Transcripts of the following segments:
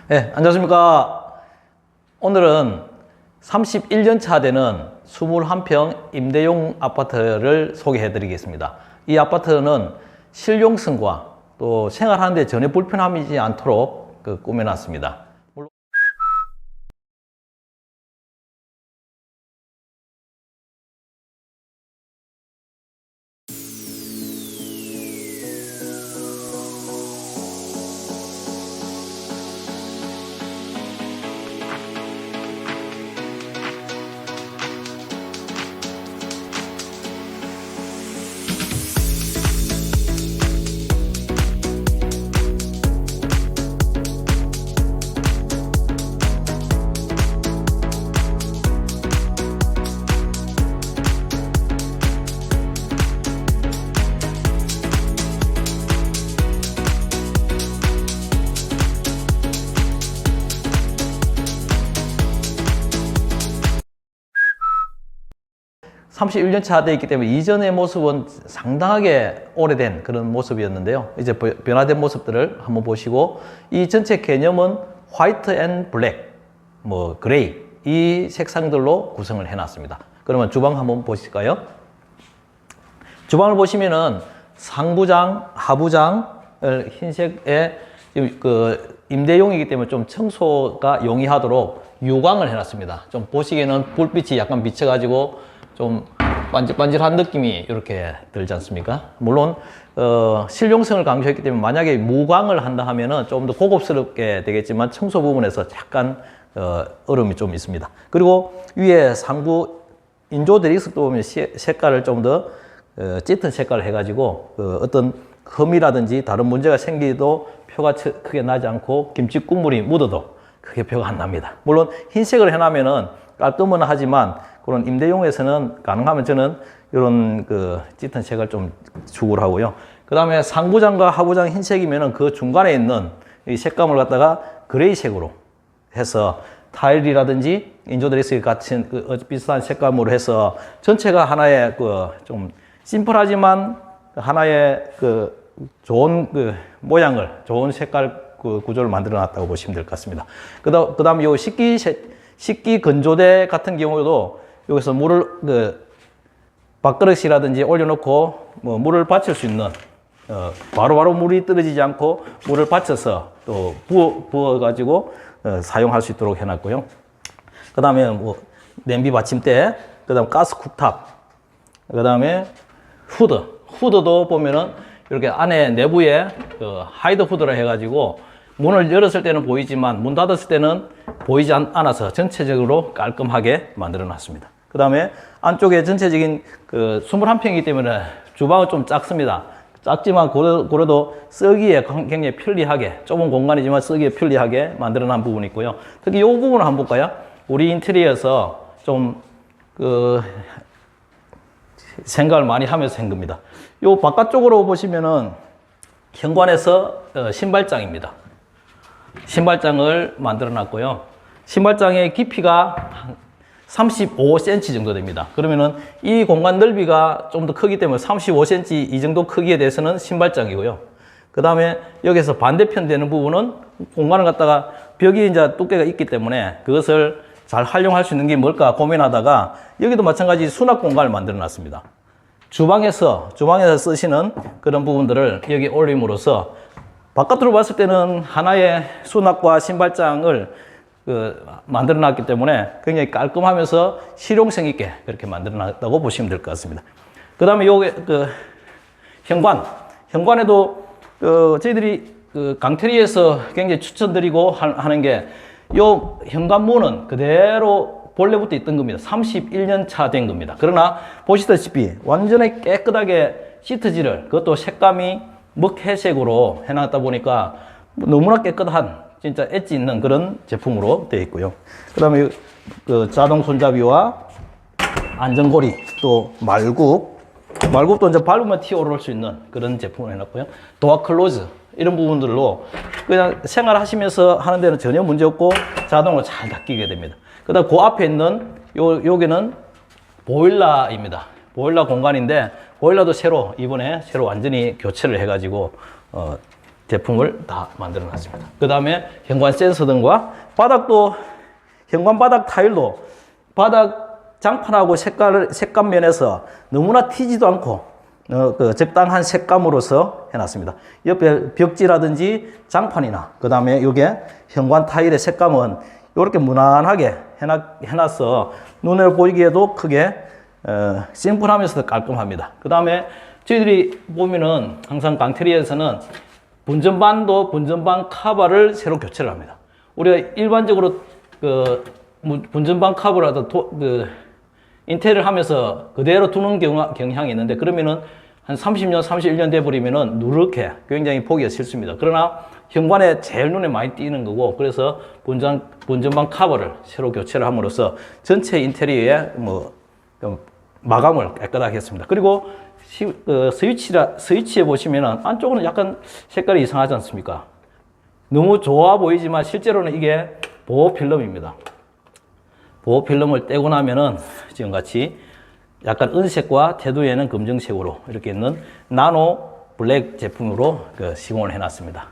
네, 안녕하십니까. 오늘은 31년 차 되는 21평 임대용 아파트를 소개해 드리겠습니다. 이 아파트는 실용성과 또 생활하는데 전혀 불편함이지 않도록 꾸며놨습니다. 31년 차 되어 있기 때문에 이전의 모습은 상당하게 오래된 그런 모습이었는데요. 이제 변화된 모습들을 한번 보시고, 이 전체 개념은 화이트 앤 블랙, 그레이, 이 색상들로 구성을 해놨습니다. 그러면 주방 한번 보실까요? 주방을 보시면은 상부장, 하부장을 흰색에 임대용이기 때문에 좀 청소가 용이하도록 유광을 해놨습니다. 좀 보시기에는 불빛이 약간 비쳐가지고 좀 반질반질한 느낌이 이렇게 들지 않습니까? 물론 실용성을 강조했기 때문에 만약에 무광을 한다 하면은 좀 더 고급스럽게 되겠지만 청소 부분에서 약간 어려움이 좀 있습니다. 그리고 위에 상부 인조 드릭스도 보면 색깔을 좀 더 짙은 색깔을 해가지고 어떤 흠이라든지 다른 문제가 생기도 표가 크게 나지 않고 김치 국물이 묻어도 크게 표가 안 납니다. 물론 흰색을 해놓으면은 깔끔은 하지만 그런 임대용에서는 가능하면 저는 이런 짙은 색을 좀 추구를 하고요. 그 다음에 상부장과 하부장 흰색이면은 그 중간에 있는 이 색감을 갖다가 그레이색으로 해서 타일이라든지 인조드레스 같은 비슷한 색감으로 해서 전체가 하나의 좀 심플하지만 하나의 좋은 모양을, 좋은 색깔 구조를 만들어 놨다고 보시면 될 것 같습니다. 그 다음 요 식기 건조대 같은 경우도 여기서 물을 밥그릇이라든지 올려놓고 물을 받칠 수 있는 바로바로 물이 떨어지지 않고 물을 받쳐서 또 부어가지고 사용할 수 있도록 해놨고요. 그 다음에 냄비 받침대, 그 다음 가스 쿡탑, 그 다음에 후드도 보면은 이렇게 안에 내부에 하이드 후드를 해가지고 문을 열었을 때는 보이지만 문 닫았을 때는 보이지 않아서 전체적으로 깔끔하게 만들어 놨습니다. 그 다음에 안쪽에 전체적인 21평이기 때문에 주방은 좀 작습니다. 작지만 그래도 쓰기에 굉장히 편리하게, 좁은 공간이지만 쓰기에 편리하게 만들어 놓은 부분이 있고요. 특히 이 부분을 한번 볼까요? 우리 인테리어에서 좀 생각을 많이 하면서 한 겁니다. 요 바깥쪽으로 보시면은 현관에서 신발장입니다. 신발장을 만들어 놨고요. 신발장의 깊이가 35cm 정도 됩니다. 그러면은 이 공간 넓이가 좀 더 크기 때문에 35cm 이 정도 크기에 대해서는 신발장이고요. 그 다음에 여기서 반대편 되는 부분은 공간을 갖다가 벽이 이제 두께가 있기 때문에 그것을 잘 활용할 수 있는 게 뭘까 고민하다가 여기도 마찬가지 수납 공간을 만들어 놨습니다. 주방에서 쓰시는 그런 부분들을 여기 올림으로써 바깥으로 봤을 때는 하나의 수납과 신발장을 만들어 놨기 때문에 굉장히 깔끔하면서 실용성 있게 그렇게 만들어 놨다고 보시면 될 것 같습니다. 그 다음에 요게 현관에도 저희들이 강태리에서 굉장히 추천드리고 하는 게 요 현관문은 그대로 본래부터 있던 겁니다. 31년 차 된 겁니다. 그러나 보시다시피 완전히 깨끗하게 시트지를, 그것도 색감이 먹회색으로 해놨다 보니까 너무나 깨끗한 진짜 엣지 있는 그런 제품으로 되어 있고요. 그 다음에 자동 손잡이와 안전고리, 또 말굽도 이제 밟으면 튀어오를 수 있는 그런 제품을 해놨고요. 도어 클로즈, 이런 부분들로 그냥 생활하시면서 하는 데는 전혀 문제 없고 자동으로 잘 닫히게 됩니다. 그 다음 그 앞에 있는 여기는 보일러입니다. 보일러 공간인데 보일러도 이번에 새로 완전히 교체를 해가지고 제품을 다 만들어 놨습니다. 그 다음에 현관 센서 등과 바닥도 현관 바닥 타일도 바닥 장판하고 색감 면에서 너무나 튀지도 않고 적당한 색감으로서 해놨습니다. 옆에 벽지라든지 장판이나 그 다음에 이게 현관 타일의 색감은 이렇게 무난하게 해놔서 눈에 보이기에도 크게 심플하면서도 깔끔합니다. 그 다음에 저희들이 보면은 항상 강테리에서는 분전반 카바를 새로 교체를 합니다. 우리가 일반적으로 분전반 카바라도 인테리어를 하면서 그대로 두는 경향이 있는데 그러면은 한 30년, 31년 돼버리면은 누렇게 굉장히 보기가 싫습니다. 그러나 현관에 제일 눈에 많이 띄는 거고 그래서 분전반 카바를 새로 교체를 함으로써 전체 인테리어에 마감을 깨끗하게 했습니다. 그리고 스위치에 보시면은 안쪽은 약간 색깔이 이상하지 않습니까? 너무 좋아 보이지만 실제로는 이게 보호 필름입니다. 보호 필름을 떼고 나면은 지금같이 약간 은색과 테두리에는 검정색으로 이렇게 있는 나노 블랙 제품으로 시공을 해놨습니다.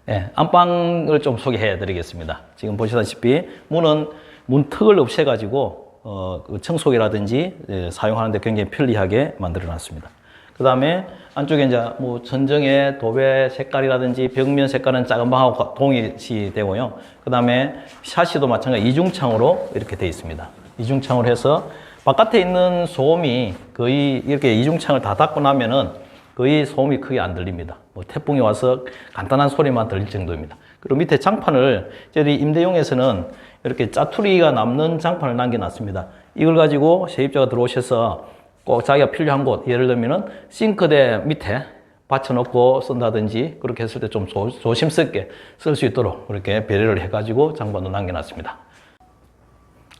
네, 안방을 좀 소개해 드리겠습니다. 지금 보시다시피 문턱을 없애가지고 청소기라든지 사용하는데 굉장히 편리하게 만들어 놨습니다. 그 다음에 안쪽에 이제 천정의 도배 색깔이라든지 벽면 색깔은 작은 방하고 동일시 되고요. 그 다음에 샤시도 마찬가지 이중창으로 이렇게 되어 있습니다. 이중창으로 해서 바깥에 있는 소음이 거의 이렇게 이중창을 다 닫고 나면은 거의 소음이 크게 안 들립니다. 태풍이 와서 간단한 소리만 들릴 정도입니다. 그리고 밑에 장판을 저희 임대용에서는 이렇게 짜투리가 남는 장판을 남겨놨습니다. 이걸 가지고 세입자가 들어오셔서 꼭 자기가 필요한 곳, 예를 들면은 싱크대 밑에 받쳐놓고 쓴다든지 그렇게 했을 때 좀 조심스럽게 쓸 수 있도록 그렇게 배려를 해가지고 장판도 남겨놨습니다.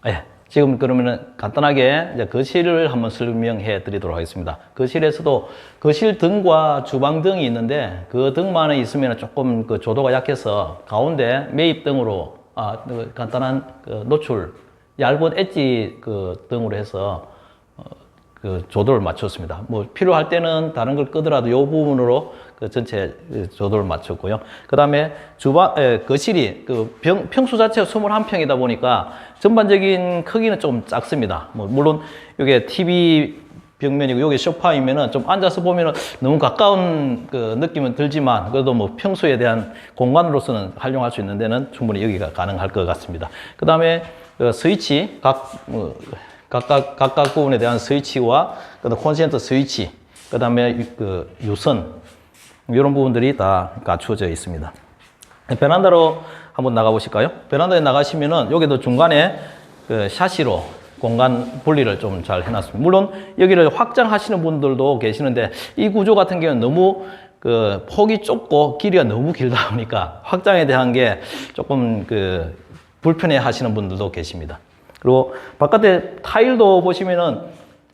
예, 지금 그러면은 간단하게 이제 거실을 한번 설명해 드리도록 하겠습니다. 거실에서도 거실 등과 주방 등이 있는데 그 등만 있으면 조금 조도가 약해서 가운데 매입 등으로 간단한 노출 얇은 엣지 등으로 해서 조도를 맞췄습니다. 필요할 때는 다른 걸 끄더라도 이 부분으로 전체 조도를 맞췄고요. 그 다음에 거실이 평수 자체가 21평이다 보니까 전반적인 크기는 좀 작습니다. 물론 이게 TV 벽면이고 여기 소파이면은 좀 앉아서 보면은 너무 가까운 느낌은 들지만 그래도 평소에 대한 공간으로서는 활용할 수 있는 데는 충분히 여기가 가능할 것 같습니다. 그 다음에 스위치 각각 부분에 대한 스위치와 콘센트 스위치, 그 다음에 유선 이런 부분들이 다 갖추어져 있습니다. 베란다로 한번 나가 보실까요? 베란다에 나가시면은 여기도 중간에 샤시로 공간 분리를 좀 잘 해놨습니다. 물론 여기를 확장하시는 분들도 계시는데 이 구조 같은 경우는 너무 폭이 좁고 길이가 너무 길다 보니까 확장에 대한 게 조금 불편해 하시는 분들도 계십니다. 그리고 바깥에 타일도 보시면은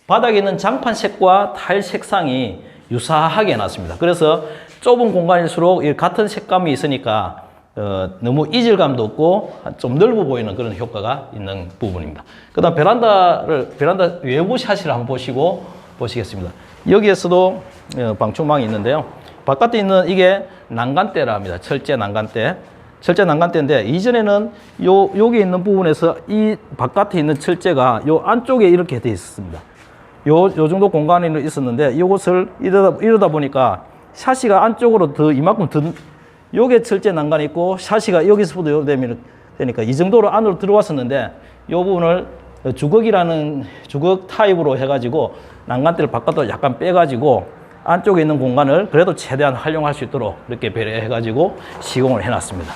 바닥에 있는 장판 색과 타일 색상이 유사하게 해놨습니다. 그래서 좁은 공간일수록 같은 색감이 있으니까 너무 이질감도 없고 좀 넓어 보이는 그런 효과가 있는 부분입니다. 그 다음 베란다 외부 샷을 한번 보시겠습니다. 여기에서도 방충망이 있는데요. 바깥에 있는 이게 난간대라 합니다. 철제 난간대인데 이전에는 여기 있는 부분에서 이 바깥에 있는 철제가 요 안쪽에 이렇게 되어 있었습니다. 요 정도 공간이 있었는데 이것을 이러다 보니까 샤시가 안쪽으로 이만큼 요게 철제 난간이 있고 샤시가 여기서부터 되니까 이 정도로 안으로 들어왔었는데 요 부분을 주걱 타입으로 해가지고 난간대를 바깥으로 약간 빼가지고 안쪽에 있는 공간을 그래도 최대한 활용할 수 있도록 이렇게 배려해가지고 시공을 해놨습니다.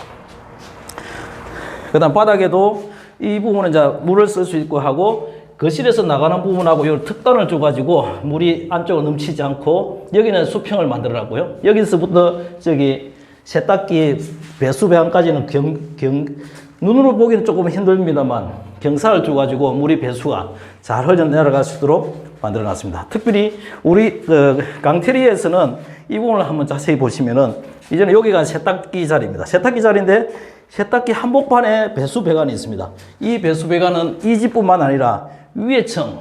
그 다음 바닥에도 이 부분은 이제 물을 쓸 수 있고 하고 거실에서 나가는 부분하고 이 특단을 줘가지고 물이 안쪽으로 넘치지 않고 여기는 수평을 만들어 놨고요. 여기서부터 세탁기 배수 배관까지는 눈으로 보기는 조금 힘듭니다만 경사를 줘가지고 물이 배수가 잘 흘러 내려갈 수 있도록 만들어 놨습니다. 특별히 우리 강테리에서는 이 부분을 한번 자세히 보시면은 이제는 여기가 세탁기 자리입니다. 세탁기 자리인데 세탁기 한복판에 배수 배관이 있습니다. 이 배수 배관은 이 집뿐만 아니라 위에 층,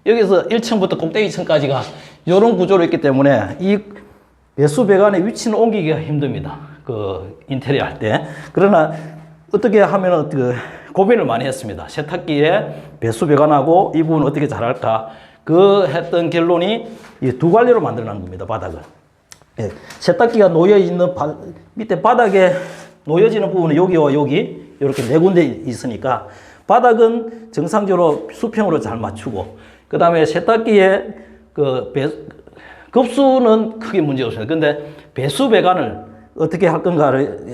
여기서 1층부터 꼭대기 층까지가 이런 구조로 있기 때문에 이 배수 배관의 위치는 옮기기가 힘듭니다. 그 인테리어 할 때. 그러나 어떻게 하면 그 고민을 많이 했습니다. 세탁기에 배수 배관하고 이 부분 어떻게 잘할까? 그 했던 결론이 이 두 갈래로 만들어낸 겁니다. 바닥을. 예, 세탁기가 놓여 있는 밑에 바닥에 놓여지는 부분은 여기와 여기 이렇게 네 군데 있으니까 바닥은 정상적으로 수평으로 잘 맞추고 그 다음에 세탁기에 그 급수는 크게 문제 없습니다. 근데 배수 배관을 어떻게 할 건가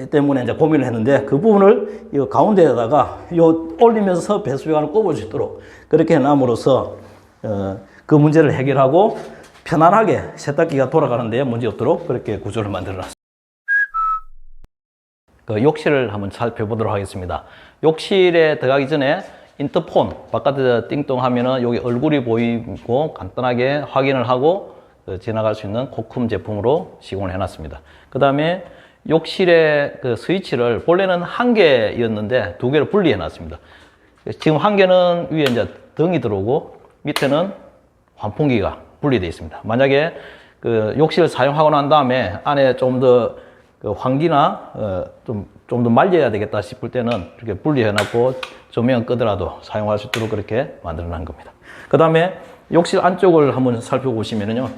때문에 이제 고민을 했는데 그 부분을 이 가운데에다가 요 올리면서 배수 배관을 꼽을 수 있도록 그렇게 해남으로써 그 문제를 해결하고 편안하게 세탁기가 돌아가는 데 문제 없도록 그렇게 구조를 만들어 놨습니다. 그 욕실을 한번 살펴보도록 하겠습니다. 욕실에 들어가기 전에 인터폰 바깥에서 띵동 하면은 여기 얼굴이 보이고 간단하게 확인을 하고 지나갈 수 있는 코쿰 제품으로 시공을 해놨습니다. 그 다음에 욕실의 그 스위치를 본래는 한 개였는데 두 개로 분리해 놨습니다. 지금 한 개는 위에 이제 등이 들어오고 밑에는 환풍기가 분리되어 있습니다. 만약에 그 욕실을 사용하고 난 다음에 안에 좀 더 그 환기나 좀 더 말려야 되겠다 싶을 때는 이렇게 분리해 놨고 조명 끄더라도 사용할 수 있도록 그렇게 만들어 놓은 겁니다. 그 다음에 욕실 안쪽을 한번 살펴보시면요.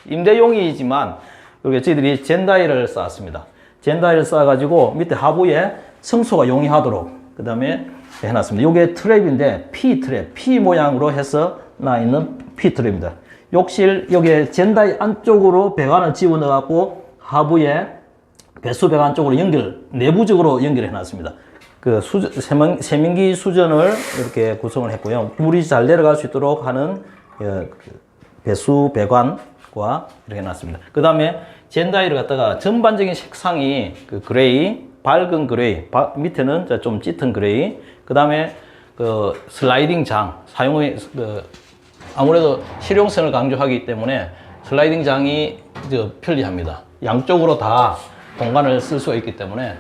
임대용이지만 이렇게 저희들이 젠다이를 쌓았습니다. 젠다이를 쌓아가지고 밑에 하부에 청소가 용이하도록 그 다음에 해놨습니다. 이게 트랩인데 P 모양으로 해서 나 있는 P 트랩입니다. 욕실 여기에 젠다이 안쪽으로 배관을 집어넣어갖고 하부에 배수 배관 쪽으로 내부적으로 연결해 놨습니다. 그 세면기 수전을 이렇게 구성을 했고요. 물이 잘 내려갈 수 있도록 하는 배수 배관과 이렇게 놨습니다. 그 다음에 젠다이를 갖다가 전반적인 색상이 그 그레이, 밝은 그레이, 밑에는 좀 짙은 그레이, 그 다음에 그 슬라이딩 장, 아무래도 실용성을 강조하기 때문에 슬라이딩 장이 편리합니다. 양쪽으로 다 공간을 쓸 수가 있기 때문에.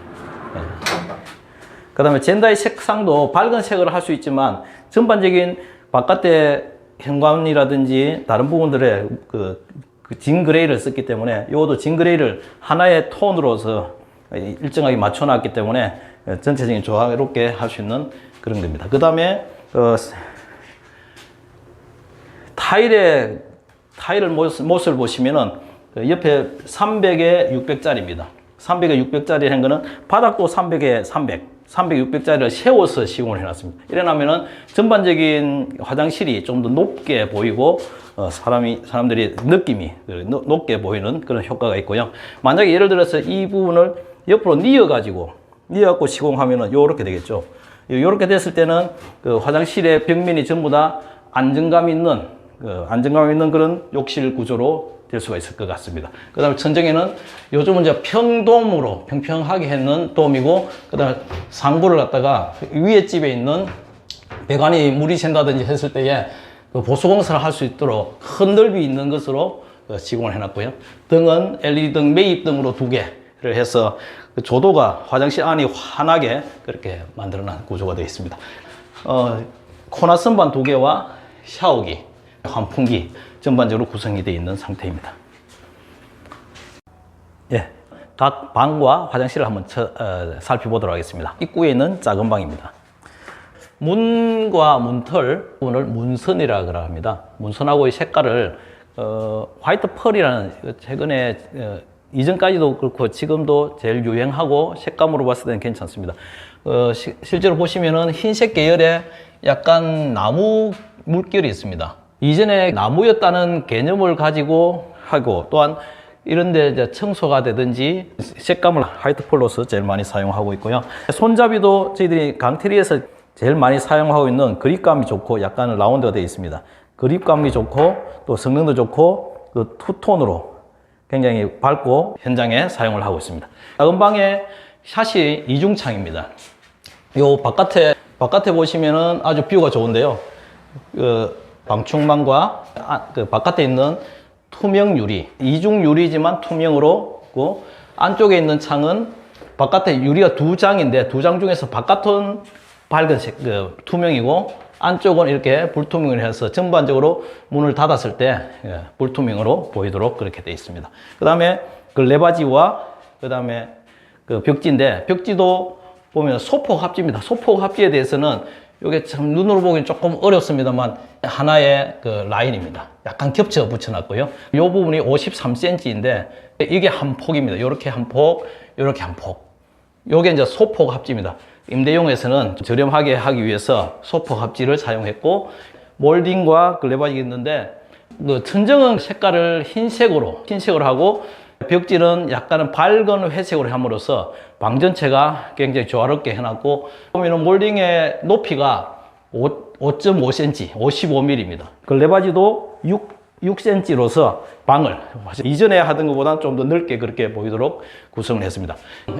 그 다음에 젠다이 색상도 밝은 색을 할 수 있지만 전반적인 바깥에 현관이라든지 다른 부분들에 진 그레이를 썼기 때문에 이것도 진 그레이를 하나의 톤으로서 일정하게 맞춰놨기 때문에 전체적인 조화롭게 할 수 있는 그런 겁니다. 그 다음에 타일을 못을 보시면은 옆에 300에 600짜리입니다. 300에 600짜리 한 거는 바닥도 300에 300, 600짜리를 세워서 시공을 해놨습니다. 이래나면은 전반적인 화장실이 좀 더 높게 보이고 사람들이 느낌이 높게 보이는 그런 효과가 있고요. 만약에 예를 들어서 이 부분을 옆으로 뉘어갖고 시공하면은 요렇게 되겠죠. 요렇게 됐을 때는 그 화장실의 벽면이 전부 다 안정감 있는 그런 욕실 구조로 될 수가 있을 것 같습니다. 그 다음에 천정에는 요즘은 이제 평돔으로 평평하게 했는 돔이고, 그 다음에 상부를 갖다가 위에 집에 있는 배관이 물이 샌다든지 했을 때에 그 보수공사를 할 수 있도록 큰 넓이 있는 것으로 시공을 해놨고요. 등은 LED 등 매입등으로 2개를 해서 그 조도가 화장실 안이 환하게 그렇게 만들어놓은 구조가 되어 있습니다. 코나 선반 2개와 샤워기, 환풍기 전반적으로 구성이 되어 있는 상태입니다. 예, 각 방과 화장실을 한번 살펴보도록 하겠습니다. 입구에 있는 작은 방입니다. 문과 문털 부분을 문선이라고 합니다. 문선하고의 색깔을 화이트 펄이라는 최근에 이전까지도 그렇고 지금도 제일 유행하고 색감으로 봤을 때는 괜찮습니다. 실제로 보시면은 흰색 계열의 약간 나무 물결이 있습니다. 이전에 나무였다는 개념을 가지고 하고, 또한 이런데 이제 청소가 되든지 색감을 화이트 펄로서 제일 많이 사용하고 있고요. 손잡이도 저희들이 강테리에서 제일 많이 사용하고 있는 그립감이 좋고 약간 라운드가 되어 있습니다. 그립감이 좋고 또 성능도 좋고 그 투톤으로 굉장히 밝고 현장에 사용을 하고 있습니다. 작은 방에 샷이 이중창입니다. 요 바깥에 보시면은 아주 뷰가 좋은데요. 방충망과 그 바깥에 있는 투명 유리, 이중 유리지만 투명으로 있고, 안쪽에 있는 창은 바깥에 유리가 2장인데 2장 중에서 바깥은 밝은색 투명이고 안쪽은 이렇게 불투명을 해서 전반적으로 문을 닫았을 때 불투명으로 보이도록 그렇게 되어 있습니다. 그 다음에 그 레바지와 그 다음에 그 벽지인데, 벽지도 보면 소폭 합지입니다. 소폭 합지에 대해서는 이게 참 눈으로 보기엔 조금 어렵습니다만 하나의 그 라인입니다. 약간 겹쳐 붙여놨고요. 이 부분이 53cm인데 이게 한 폭입니다. 이렇게 한 폭, 이렇게 한 폭. 요게 이제 소폭 합지입니다. 임대용에서는 저렴하게 하기 위해서 소폭 합지를 사용했고, 몰딩과 그 레바지가 있는데, 그 천정은 색깔을 흰색으로 하고, 벽지는 약간은 밝은 회색으로 함으로써 방 전체가 굉장히 조화롭게 해놨고, 보면은 몰딩의 높이가 5.5cm, 55mm입니다. 그 레바지도 6cm로서 방을 이전에 하던 것보다는 좀 더 넓게 그렇게 보이도록 구성을 했습니다.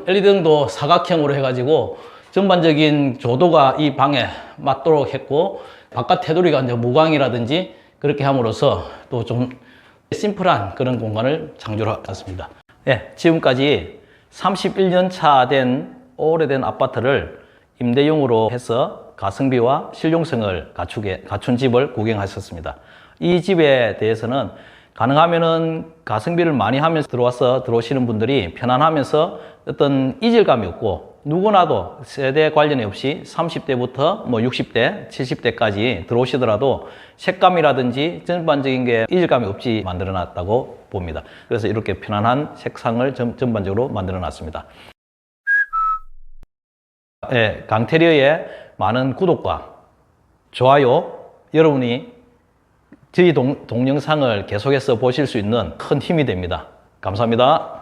LED등도 사각형으로 해가지고 전반적인 조도가 이 방에 맞도록 했고, 바깥 테두리가 이제 무광이라든지 그렇게 함으로써 또 좀 심플한 그런 공간을 창조를 했습니다. 네, 지금까지 31년 차 된 오래된 아파트를 임대용으로 해서 가성비와 실용성을 갖춘 집을 구경하셨습니다. 이 집에 대해서는 가능하면은 가성비를 많이 하면서 들어오시는 분들이 편안하면서 어떤 이질감이 없고, 누구나도 세대 관련이 없이 30대부터 뭐 60대, 70대까지 들어오시더라도 색감이라든지 전반적인 게 이질감이 없이 만들어 놨다고 봅니다. 그래서 이렇게 편안한 색상을 전반적으로 만들어 놨습니다. 네, 강테리어의 많은 구독과 좋아요, 여러분이 저희 동영상을 계속해서 보실 수 있는 큰 힘이 됩니다. 감사합니다.